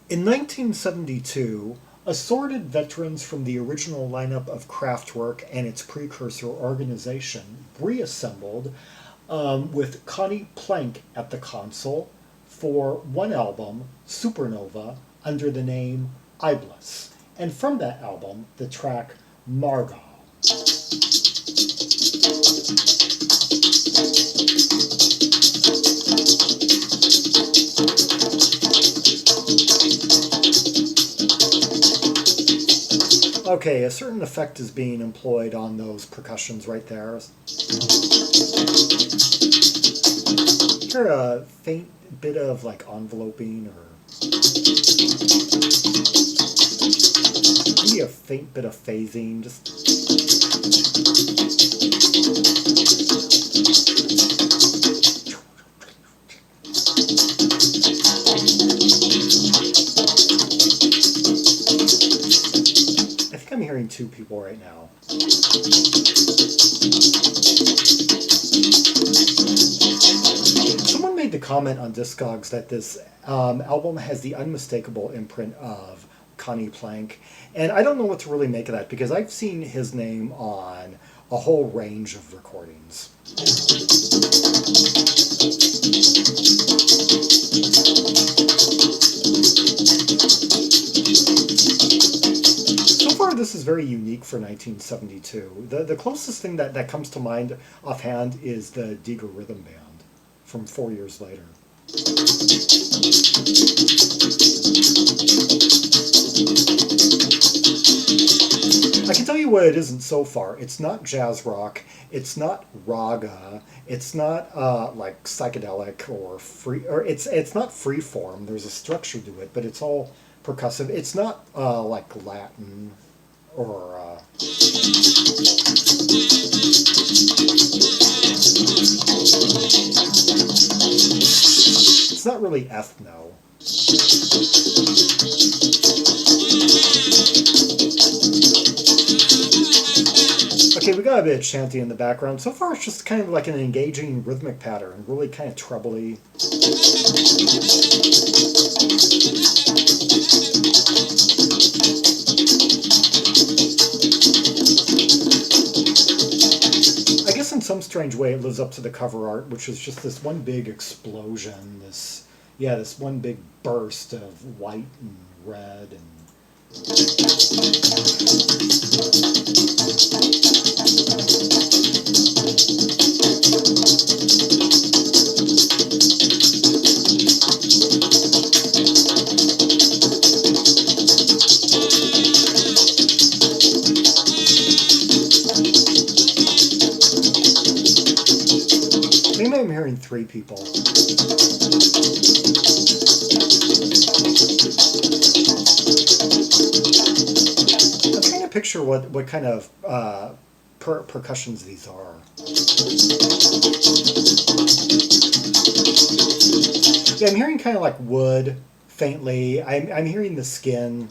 In 1972, assorted veterans from the original lineup of Kraftwerk and its precursor organization reassembled with Conny Plank at the console for one album, Supernova, under the name Ibliss. And from that album, the track Margah. Okay, a certain effect is being employed on those percussions right there. Hear a faint bit of like enveloping or maybe a faint bit of phasing, just I'm hearing two people right now. Someone made the comment on Discogs that this album has the unmistakable imprint of Conny Plank, and I don't know what to really make of that because I've seen his name on a whole range of recordings. This is very unique for 1972. The closest thing that comes to mind offhand is the Diga Rhythm Band from 4 years later. I can tell you what it isn't so far. It's not jazz rock. It's not raga. It's not like psychedelic or free. Or it's not free form. There's a structure to it, but it's all percussive. It's not like Latin. Or it's not really ethno. Okay, we got a bit of chanty in the background. So far it's just kind of like an engaging rhythmic pattern, really kind of trebly. In some strange way, it lives up to the cover art, which is just this one big explosion, this one big burst of white and red and I'm hearing three people. I'm trying to picture what kind of percussions these are. Yeah, I'm hearing kind of like wood, faintly. I'm hearing the skin.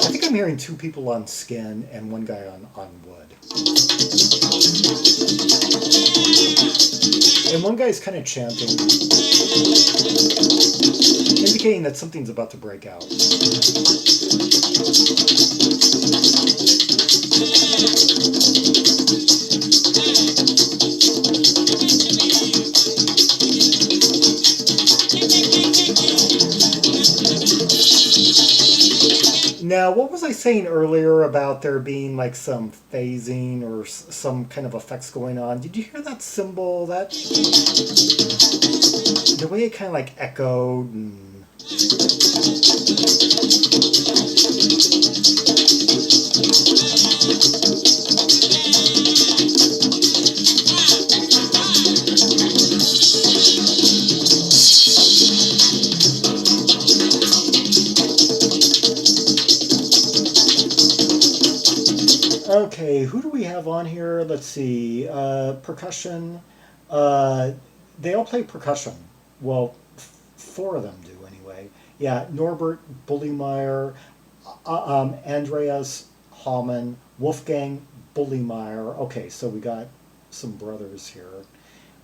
I think I'm hearing two people on skin and one guy on wood. And one guy's kind of chanting, indicating that something's about to break out. Now, what was I saying earlier about there being like some phasing or some kind of effects going on? Did you hear that cymbal? That the way it kind of like echoed and okay, who do we have on here? Let's see. Percussion. They all play percussion. Well, four of them do anyway. Yeah, Norbert, Buellmeyer, Andreas, Homann, Wolfgang, Buellmeyer. Okay, so we got some brothers here.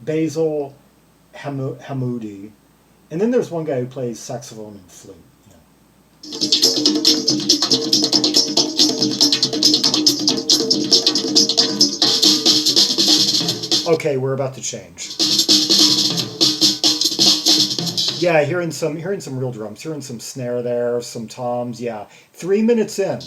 Basil, Hammoudi, And then there's one guy who plays saxophone and flute. Yeah. Okay, we're about to change. Yeah, hearing some real drums, hearing some snare there, some toms. Yeah, 3 minutes in.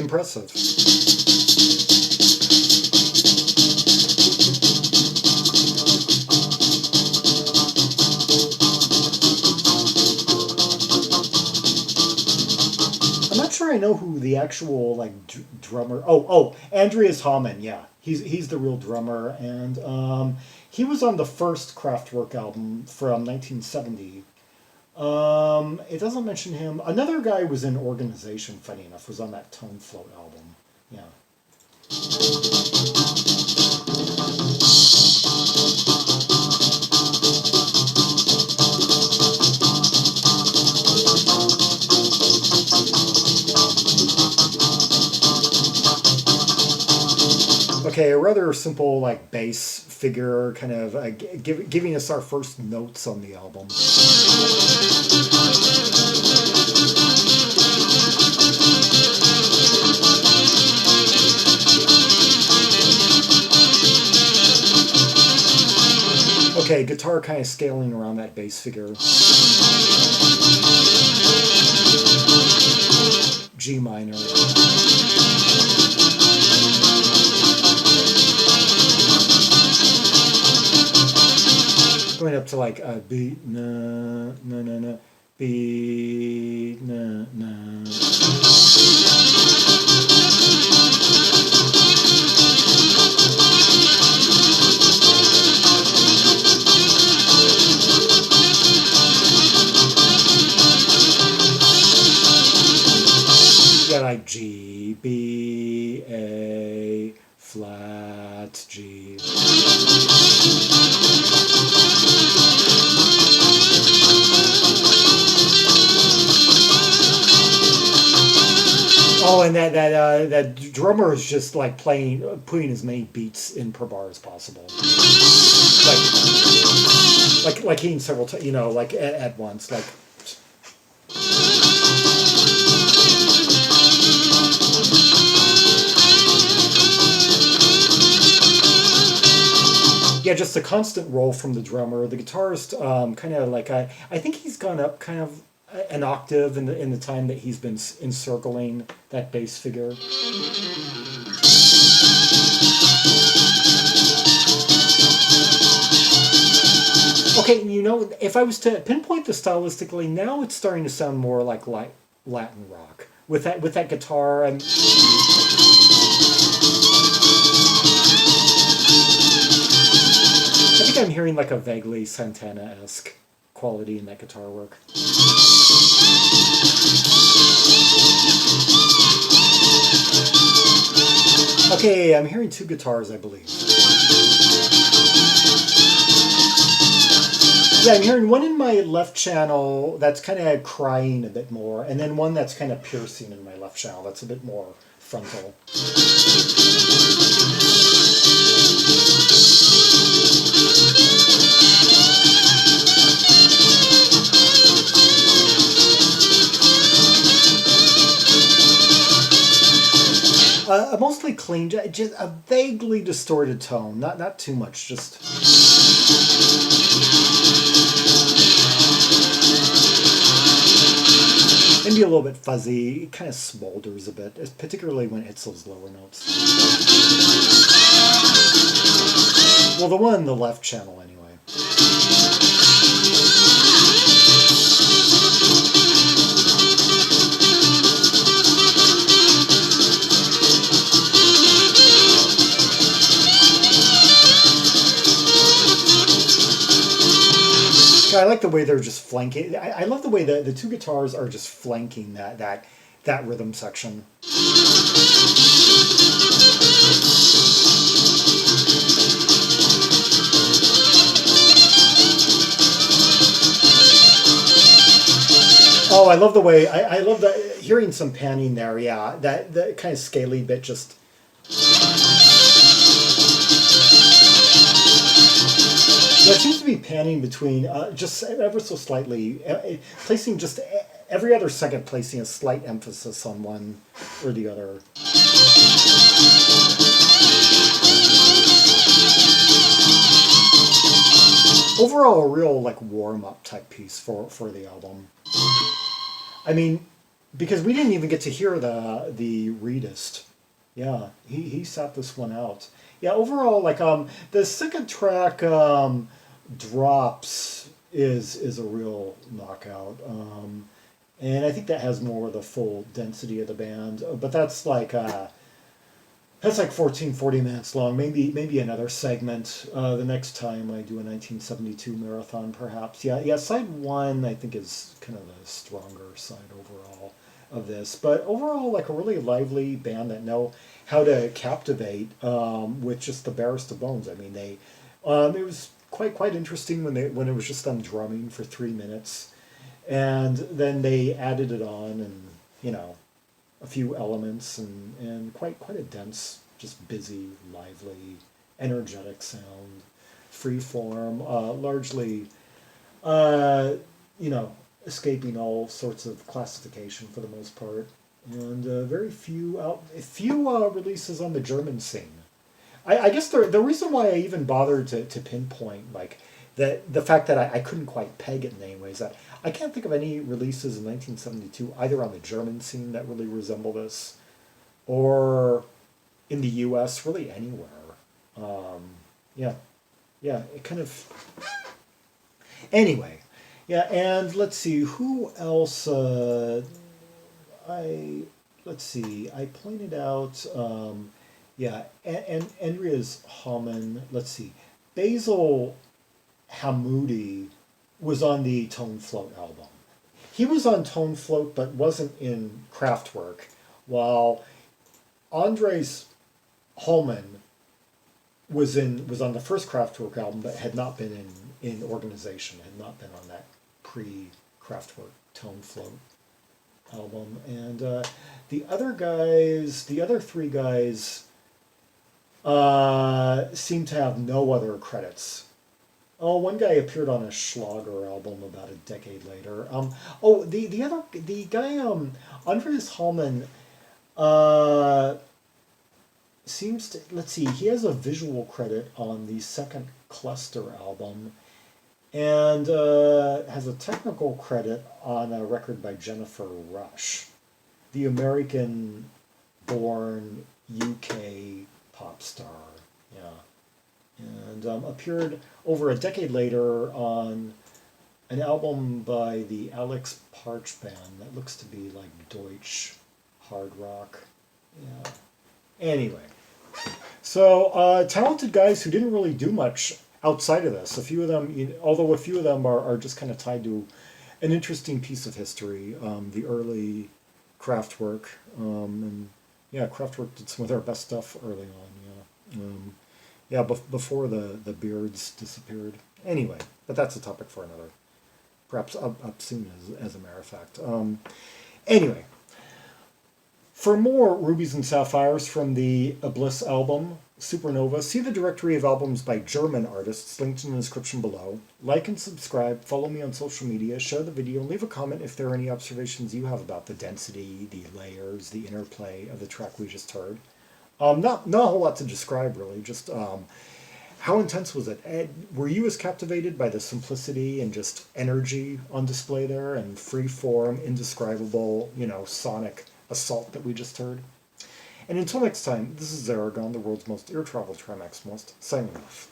Impressive. I'm not sure I know who the actual like drummer. Oh, Andreas Homann. Yeah, he's the real drummer, and he was on the first Kraftwerk album from 1970. It doesn't mention him. Another guy was in Organization, funny enough, was on that Tone Float album. Yeah. Okay, a rather simple like bass figure, kind of giving us our first notes on the album. Okay, guitar kind of scaling around that bass figure. G minor. Going up to like a B, na, na, na, na, B, na, na. Yeah, like G, B, A, flat, G. Oh, and that drummer is just like putting as many beats in per bar as possible, like hitting several times, like at once, like. Yeah, just a constant roll from the drummer. The guitarist, kind of like I think he's gone up kind of an octave in the time that he's been encircling that bass figure. Okay, if I was to pinpoint this stylistically, now it's starting to sound more like Latin rock with that guitar. I think I'm hearing like a vaguely Santana-esque quality in that guitar work. Okay, I'm hearing two guitars, I believe. Yeah, I'm hearing one in my left channel that's kind of crying a bit more, and then one that's kind of piercing in my left channel that's a bit more frontal. A mostly clean, just a vaguely distorted tone, not too much, just. Maybe a little bit fuzzy. It kind of smolders a bit, particularly when it hits those lower notes. Well, the one in the left channel, anyway. I like the way they're just flanking. I love the way the two guitars are just flanking that rhythm section. Oh, I love the way I love hearing some panning there. Yeah, that kind of scaly bit just Yeah, it seems to be panning between just ever so slightly, placing just every other second, placing a slight emphasis on one or the other. Overall, a real like warm-up type piece for the album. I mean, because we didn't even get to hear the reedist. Yeah, he sat this one out. Yeah, overall, like the second track, Drops is a real knockout. And I think that has more of the full density of the band. But that's like 14, 40 minutes long. Maybe another segment the next time I do a 1972 marathon, perhaps. Yeah. Side one I think is kind of the stronger side overall of this, but overall like a really lively band that know how to captivate with just the barest of bones. I mean, it was quite interesting when it was just them drumming for 3 minutes, and then they added it on, and a few elements, and quite a dense, just busy, lively, energetic sound, free form, largely, escaping all sorts of classification for the most part, and very few releases on the German scene. I guess the reason why I even bothered to pinpoint like the fact that I couldn't quite peg it in any way is that I can't think of any releases in 1972 either on the German scene that really resemble this, or in the U.S. really anywhere. Yeah, it kind of. Anyway, yeah, and let's see who else. I pointed out. And Andreas Homann. Let's see, Basil Hammoudi was on the Tone Float album. He was on Tone Float, but wasn't in Kraftwerk, while Andreas Homann was on the first Kraftwerk album, but had not been in Organization, had not been on that pre-Kraftwerk Tone Float album. And the other three guys seem to have no other credits. Oh, one guy appeared on a Schlager album about a decade later. The guy, Andreas Homann, seems to, let's see, he has a visual credit on the second Cluster album, and has a technical credit on a record by Jennifer Rush, the American-born UK pop star. Yeah. And appeared over a decade later on an album by the Alex Parch band that looks to be like Deutsch hard rock. Yeah. Anyway, so talented guys who didn't really do much outside of this. A few of them, although a few of them are just kind of tied to an interesting piece of history, the early Kraftwerk, and yeah, Kraftwerk did some of their best stuff early on. Before the beards disappeared. Anyway, but that's a topic for another, perhaps up soon, as a matter of fact. Anyway, for more Rubies and Sapphires from the Ibliss album, Supernova, see the directory of albums by German artists linked in the description below. Like and subscribe, follow me on social media, share the video, and leave a comment if there are any observations you have about the density, the layers, the interplay of the track we just heard. Not a whole lot to describe, really. Just how intense was it? Were you as captivated by the simplicity and just energy on display there, and free form, indescribable, sonic assault that we just heard? And until next time, this is Zaragon, the world's most ear-travel trimaximalist, signing off.